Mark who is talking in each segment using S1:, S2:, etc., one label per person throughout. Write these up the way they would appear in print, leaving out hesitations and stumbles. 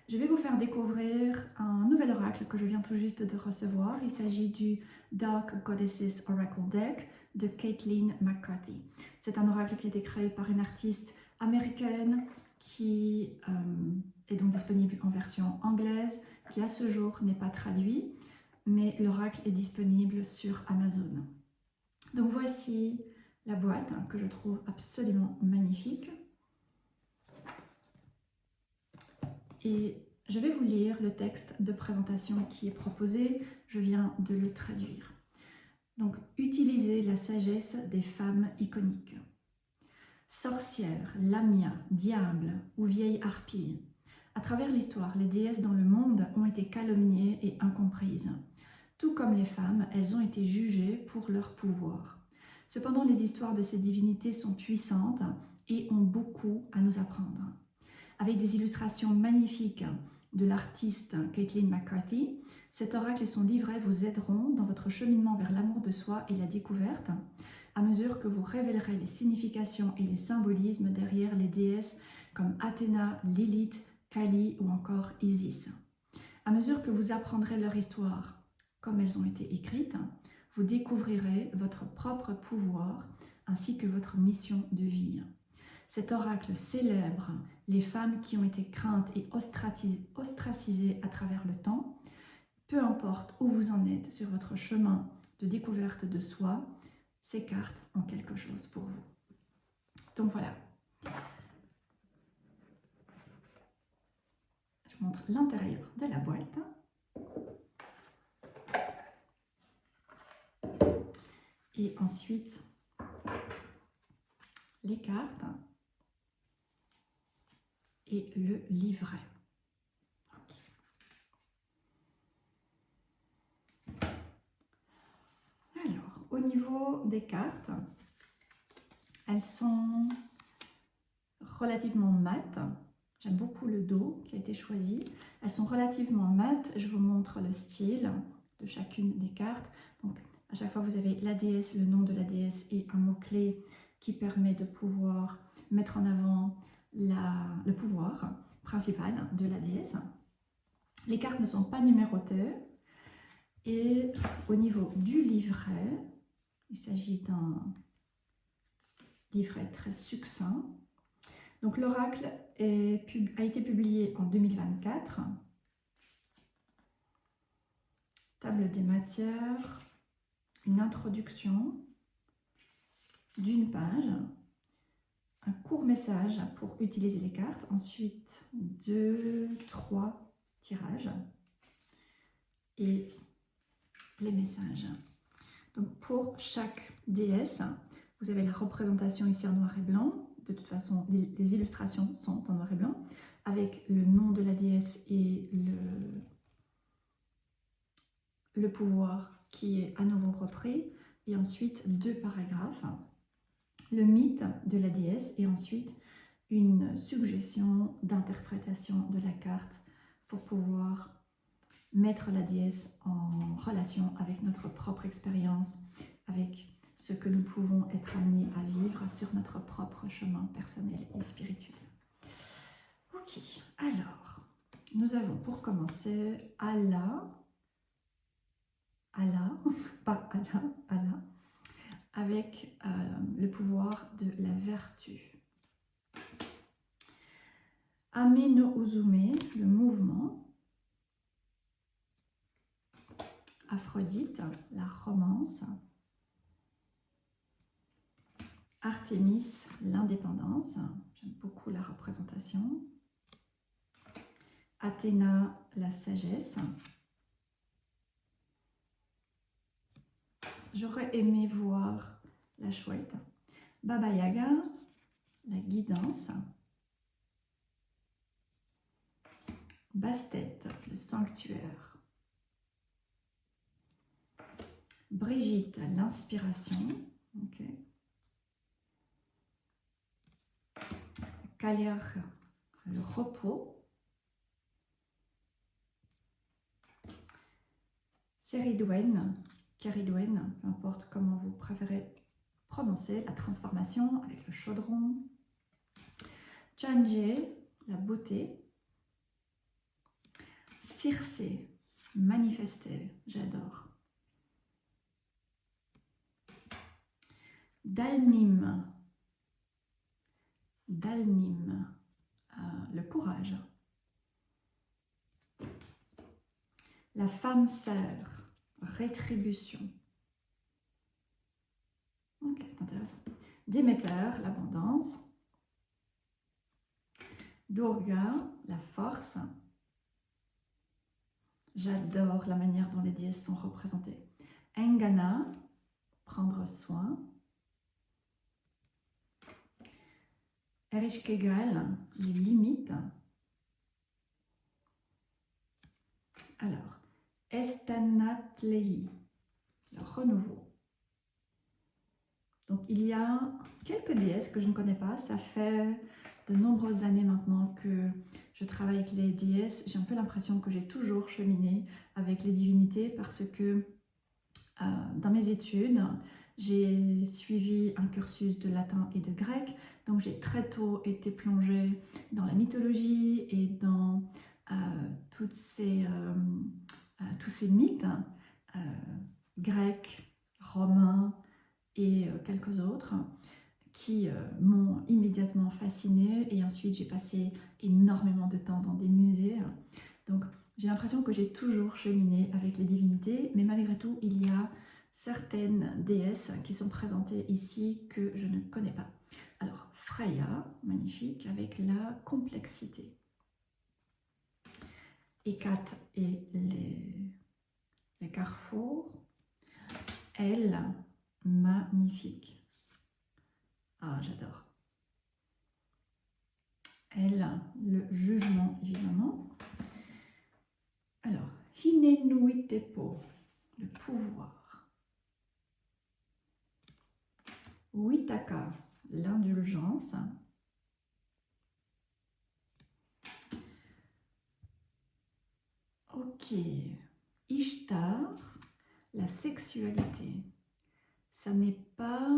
S1: Je vais vous faire découvrir un nouvel oracle que je viens tout juste de recevoir. Il s'agit du Dark Goddesses Oracle Deck de Caitlin McCarthy. C'est un oracle qui a été créé par une artiste américaine qui est donc disponible en version anglaise, qui à ce jour n'est pas traduit, mais l'oracle est disponible sur Amazon. Donc voici la boîte que je trouve absolument magnifique. Et je vais vous lire le texte de présentation qui est proposé, je viens de le traduire. Donc, utilisez la sagesse des femmes iconiques. Sorcières, lamia, diable ou vieille harpie. À travers l'histoire, les déesses dans le monde ont été calomniées et incomprises. Tout comme les femmes, elles ont été jugées pour leur pouvoir. Cependant, les histoires de ces divinités sont puissantes et ont beaucoup à nous apprendre. Avec des illustrations magnifiques de l'artiste Caitlin McCarthy, cet oracle et son livret vous aideront dans votre cheminement vers l'amour de soi et la découverte, à mesure que vous révélerez les significations et les symbolismes derrière les déesses comme Athéna, Lilith, Kali ou encore Isis. À mesure que vous apprendrez leur histoire comme elles ont été écrites, vous découvrirez votre propre pouvoir ainsi que votre mission de vie. Cet oracle célèbre les femmes qui ont été craintes et ostracisées à travers le temps. Peu importe où vous en êtes sur votre chemin de découverte de soi, ces cartes ont quelque chose pour vous. Donc voilà. Je vous montre l'intérieur de la boîte. Et ensuite, les cartes et le livret. Alors, au niveau des cartes, elles sont relativement mates. J'aime beaucoup le dos qui a été choisi. Elles sont relativement mates. Je vous montre le style de chacune des cartes. Donc, à chaque fois, vous avez la déesse, le nom de la déesse et un mot-clé qui permet de pouvoir mettre en avant le pouvoir principal de la déesse. Les cartes ne sont pas numérotées. Et au niveau du livret, il s'agit d'un livret très succinct. Donc l'oracle a été publié en 2024. Table des matières, une introduction d'une page, un court message pour utiliser les cartes, ensuite 2-3 tirages et les messages. Donc pour chaque déesse, vous avez la représentation ici en noir et blanc. De toute façon, les illustrations sont en noir et blanc, avec le nom de la déesse et le pouvoir qui est à nouveau repris, et ensuite 2 paragraphes, le mythe de la déesse, et ensuite une suggestion d'interprétation de la carte pour pouvoir mettre la déesse en relation avec notre propre expérience, avec ce que nous pouvons être amenés à vivre sur notre propre chemin personnel et spirituel. Ok, alors, nous avons pour commencer Allah, pas Allah, Allah, avec le pouvoir de la vertu. Ame no Uzume, le mouvement. Aphrodite, la romance. Artémis, l'indépendance. J'aime beaucoup la représentation. Athéna, la sagesse. J'aurais aimé voir la chouette. Baba Yaga, la guidance. Bastet, le sanctuaire. Brigitte, l'inspiration. Okay. Kalir, le repos. Ceridwen, Caridwen, peu importe comment vous préférez prononcer, la transformation avec le chaudron. Chanje, la beauté. Circé, manifester, j'adore. Dalnim, Dalnim, le courage. La femme sœur, rétribution. Ok, c'est intéressant. Déméter, l'abondance. Durga, la force. J'adore la manière dont les déesses sont représentées. Engana, prendre soin. Erishkegal, les limites. Alors, Estanatlei, le renouveau. Donc, il y a quelques déesses que je ne connais pas. Ça fait de nombreuses années maintenant que je travaille avec les déesses. J'ai un peu l'impression que j'ai toujours cheminé avec les divinités parce que dans mes études, j'ai suivi un cursus de latin et de grec. Donc, j'ai très tôt été plongée dans la mythologie et dans tous ces mythes grecs, romains et quelques autres qui m'ont immédiatement fascinée. Et ensuite, j'ai passé énormément de temps dans des musées. Donc, j'ai l'impression que j'ai toujours cheminé avec les divinités, mais malgré tout, il y a certaines déesses qui sont présentées ici que je ne connais pas. Alors, Freya, magnifique, avec la complexité. Hécate et les carrefours. Elle, magnifique. Ah, j'adore. Elle, le jugement, évidemment. Alors, Hinenuitepo, le pouvoir. Witaka, l'indulgence. Ok. Ishtar, la sexualité. Ce n'est pas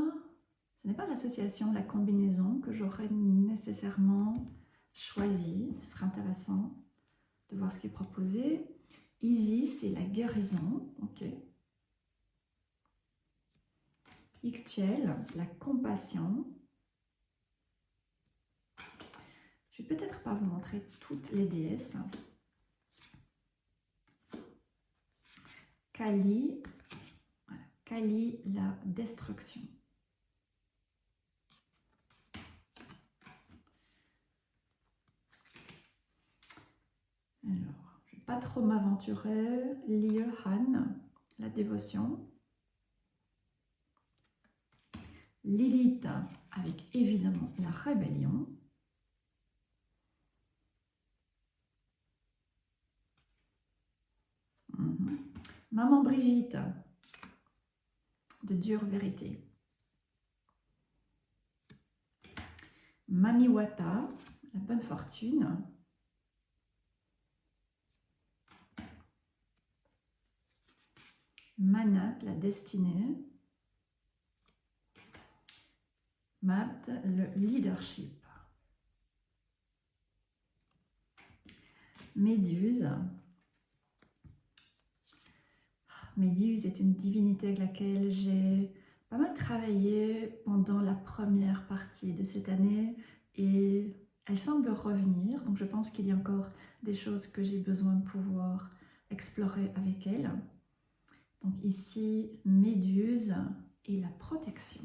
S1: l'association, la combinaison que j'aurais nécessairement choisie. Ce serait intéressant de voir ce qui est proposé. Isis, c'est la guérison. Ok. Ictiel, la compassion. Je vais peut-être pas vous montrer toutes les déesses. Kali, voilà. Kali, la destruction. Alors, je ne vais pas trop m'aventurer. Lieuhan, la dévotion. Lilith, avec évidemment la rébellion. Maman Brigitte, de dure vérité. Mamiwata, la bonne fortune. Manat, la destinée. Mat, le leadership. Méduse. Méduse est une divinité avec laquelle j'ai pas mal travaillé pendant la première partie de cette année et elle semble revenir. Donc je pense qu'il y a encore des choses que j'ai besoin de pouvoir explorer avec elle. Donc ici, Méduse et la protection.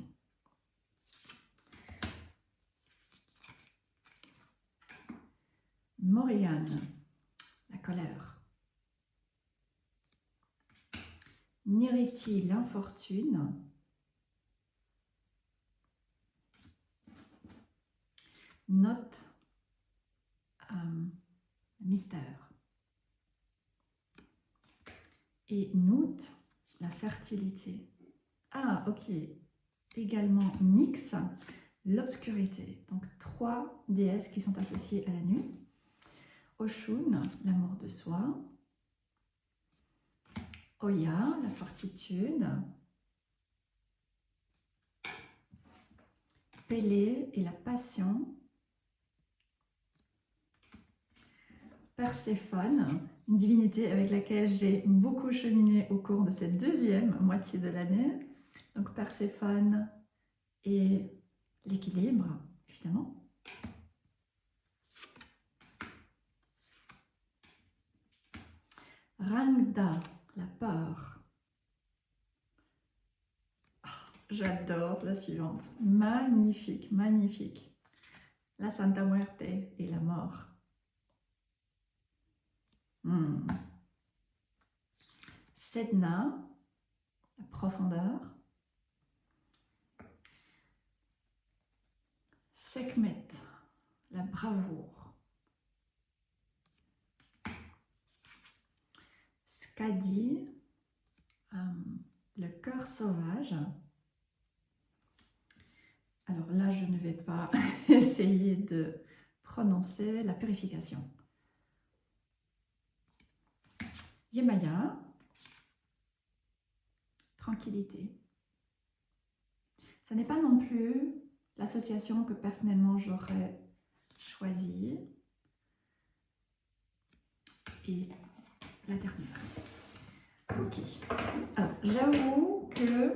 S1: Morriane, la colère. Niriti, l'infortune. Note, mystère. Et Nout, la fertilité. Ah, ok. Également Nyx, l'obscurité. Donc 3 déesses qui sont associées à la nuit. Oshun, l'amour de soi. Oya, la fortitude. Pélée et la passion. Perséphone, une divinité avec laquelle j'ai beaucoup cheminé au cours de cette deuxième moitié de l'année. Donc Perséphone et l'équilibre, évidemment. Rangda, la peur. Oh, j'adore la suivante. Magnifique, magnifique. La Santa Muerte et la mort. Sedna, la profondeur. Sekhmet, la bravoure. Skadi, le cœur sauvage. Alors là, je ne vais pas essayer de prononcer la purification. Yemaya, tranquillité. Ce n'est pas non plus l'association que personnellement j'aurais choisie. Et la dernière. Ok. Alors, j'avoue que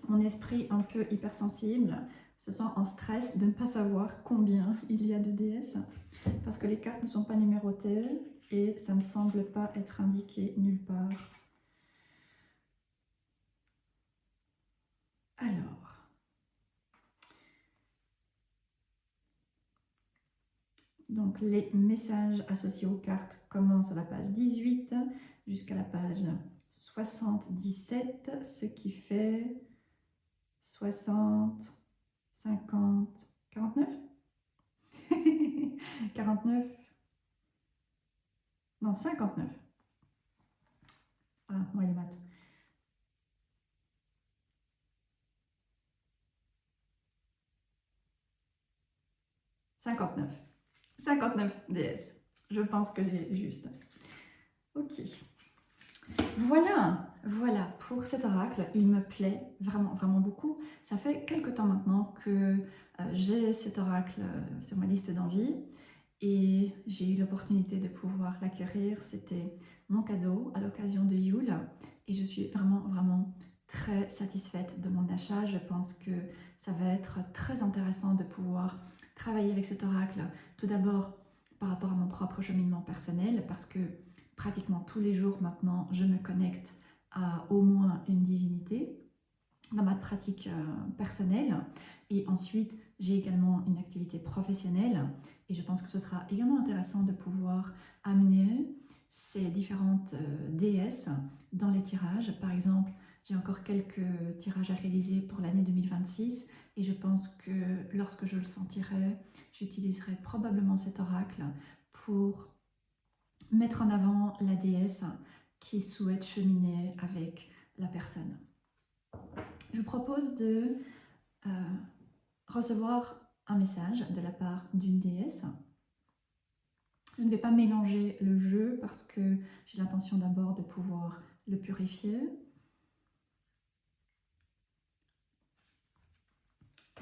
S1: mon esprit un peu hypersensible se sent en stress de ne pas savoir combien il y a de déesses parce que les cartes ne sont pas numérotées et ça ne semble pas être indiqué nulle part. Alors, donc les messages associés aux cartes commencent à la page 18 jusqu'à la page 77, ce qui fait 60, 50, 49 49, non 59. Ah, moi les maths. 59 DS. Je pense que j'ai juste. Ok. Voilà pour cet oracle. Il me plaît vraiment, vraiment beaucoup. Ça fait quelques temps maintenant que j'ai cet oracle sur ma liste d'envie et j'ai eu l'opportunité de pouvoir l'acquérir. C'était mon cadeau à l'occasion de Yule et je suis vraiment, vraiment très satisfaite de mon achat. Je pense que ça va être très intéressant de pouvoir travailler avec cet oracle. Tout d'abord par rapport à mon propre cheminement personnel parce que pratiquement tous les jours maintenant, je me connecte à au moins une divinité dans ma pratique personnelle. Et ensuite, j'ai également une activité professionnelle. Et je pense que ce sera également intéressant de pouvoir amener ces différentes déesses dans les tirages. Par exemple, j'ai encore quelques tirages à réaliser pour l'année 2026. Et je pense que lorsque je le sentirai, j'utiliserai probablement cet oracle pour mettre en avant la déesse qui souhaite cheminer avec la personne. Je vous propose de recevoir un message de la part d'une déesse. Je ne vais pas mélanger le jeu parce que j'ai l'intention d'abord de pouvoir le purifier.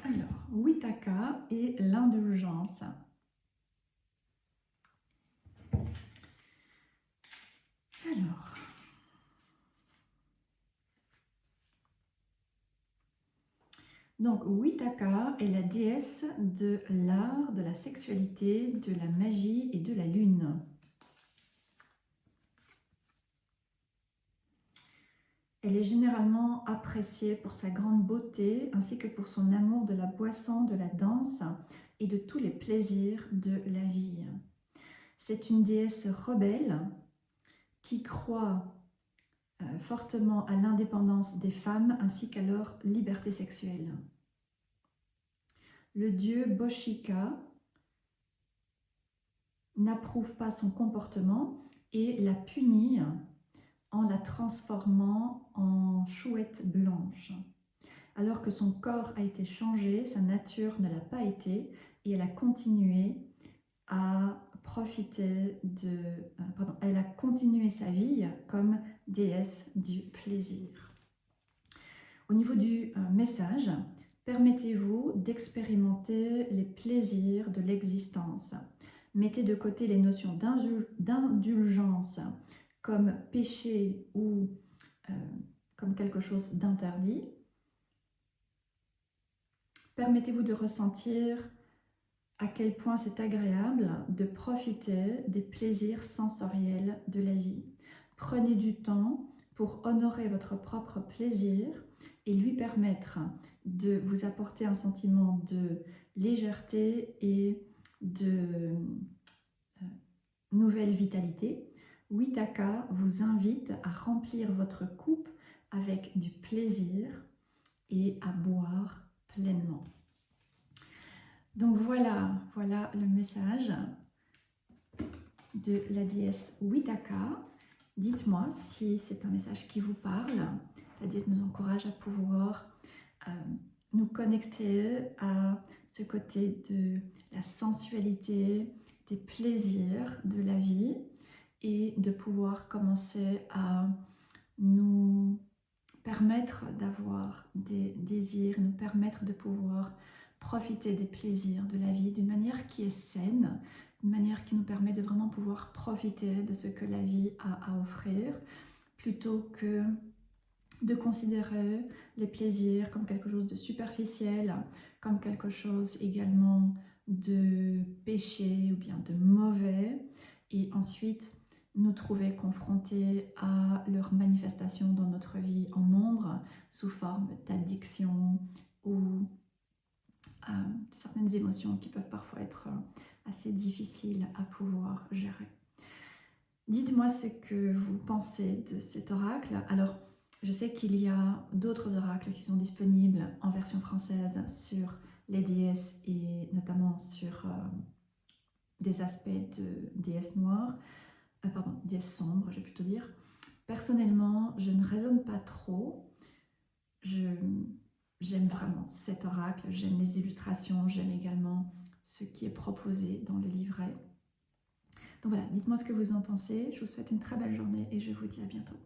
S1: Alors, Witaka et l'indulgence. Alors, donc Witaka est la déesse de l'art, de la sexualité, de la magie et de la lune. Elle est généralement appréciée pour sa grande beauté ainsi que pour son amour de la boisson, de la danse et de tous les plaisirs de la vie. C'est une déesse rebelle qui croit fortement à l'indépendance des femmes ainsi qu'à leur liberté sexuelle. Le dieu Boshika n'approuve pas son comportement et la punit en la transformant en chouette blanche. Alors que son corps a été changé, sa nature ne l'a pas été et elle a continué à profiter de... elle a continué sa vie comme déesse du plaisir. Au niveau du message, permettez-vous d'expérimenter les plaisirs de l'existence. Mettez de côté les notions d'indulgence comme péché ou comme quelque chose d'interdit. Permettez-vous de ressentir à quel point c'est agréable de profiter des plaisirs sensoriels de la vie. Prenez du temps pour honorer votre propre plaisir et lui permettre de vous apporter un sentiment de légèreté et de nouvelle vitalité. Witaka vous invite à remplir votre coupe avec du plaisir et à boire pleinement. Donc voilà le message de la déesse Witaka. Dites-moi si c'est un message qui vous parle. La déesse nous encourage à pouvoir nous connecter à ce côté de la sensualité, des plaisirs de la vie et de pouvoir commencer à nous permettre d'avoir des désirs, nous permettre de pouvoir profiter des plaisirs de la vie d'une manière qui est saine, une manière qui nous permet de vraiment pouvoir profiter de ce que la vie a à offrir, plutôt que de considérer les plaisirs comme quelque chose de superficiel, comme quelque chose également de péché ou bien de mauvais, et ensuite nous trouver confrontés à leur manifestation dans notre vie en nombre, sous forme d'addiction ou de certaines émotions qui peuvent parfois être assez difficiles à pouvoir gérer. Dites-moi ce que vous pensez de cet oracle. Alors, je sais qu'il y a d'autres oracles qui sont disponibles en version française sur les déesses et notamment sur des aspects de déesses noires, déesses sombres, je vais plutôt dire. Personnellement, je ne raisonne pas trop. J'aime vraiment cet oracle, j'aime les illustrations, j'aime également ce qui est proposé dans le livret. Donc voilà, dites-moi ce que vous en pensez. Je vous souhaite une très belle journée et je vous dis à bientôt.